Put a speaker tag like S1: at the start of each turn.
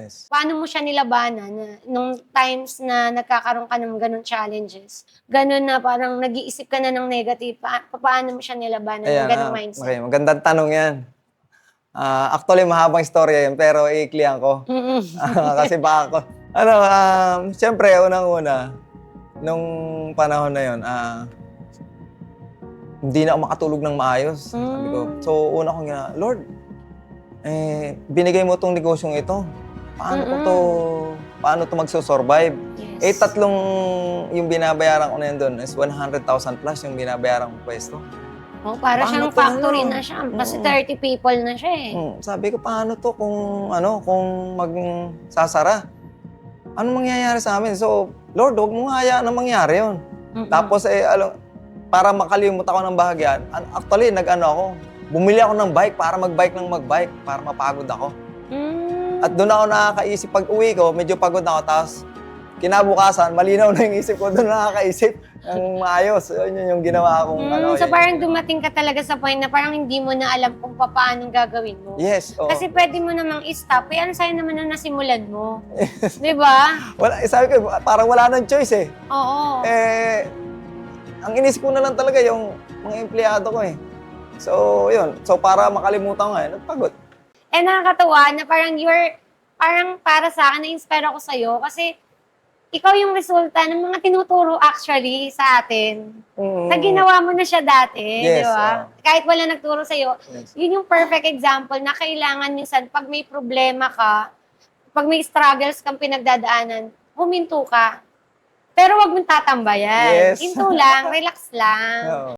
S1: Yes.
S2: Paano mo siya nilabanan na nung times na nagkakaroon ka ng gano'ng challenges? Gano'n na parang nag-iisip ka na ng negative, papaano mo siya nilabanan ng
S1: Ayan,
S2: gano'ng mindset?
S1: okay, magandang tanong 'yan. Actually mahabang istorya 'yun pero iiklihan ko.
S2: Mm.
S1: Kasi baka ako ano, siyempre unang-una, nung panahon na 'yun, hindi na ako makatulog ng maayos. Sabi ko, so una kong ginawa, "Lord, binigay mo 'tong negosyong ito. Paano 'to magso-survive?" Eh,
S2: Yes.
S1: tatlong yung binabayaran ko na yun do'n is 100,000 plus yung binabayaran kong puwesto.
S2: Oh, para
S1: Paano
S2: siyang
S1: 'to
S2: factory
S1: ano?
S2: na siya, kasi 30 people na siya, eh.
S1: Sabi ko, "Paano 'to kung magsasara? Anong mangyayari sa'min?" So, "Lord, huwag mong hayaan na mangyari yun." Tapos, para makalimot ako ng bahagyan, actually nag-ano ako, bumili ako ng bike para mag-bike para mapagod ako. At doon ako nakakaisip, pag-uwi ko medyo pagod ako, tapos kinabukasan malinaw na yung isip ko, doon nakakaisip ng maayos. Yun yung ginawa kong
S2: So
S1: yun
S2: parang
S1: yung
S2: dumating ka talaga sa point na parang hindi mo na alam kung papaanong gagawin mo.
S1: yes, oo.
S2: Kasi pwede mo namang i-stop, eh, ano sa'yo naman na nasimulan mo, 'di ba?
S1: Sabi ko parang wala nang choice, eh.
S2: Oo.
S1: Eh, ang inisip ko na lang talaga yung mga empleyado ko, eh. So, yun. So, para makalimutan ko nagpagod.
S2: Eh, nakakatuwa na parang para sa'kin na-inspire ako sa'yo kasi ikaw yung resulta ng mga tinuturo actually sa atin. Na ginawa mo na siya dati, di
S1: Yes,
S2: ba? Kahit wala nagturo sa'yo,
S1: Yes.
S2: yun yung perfect example na kailangan minsan 'pag may problema ka, 'pag may struggles kang pinagdadaanan, huminto ka. Pero 'wag mong tatambayan.
S1: Yes.
S2: Hinto lang, relax lang.
S1: Oo.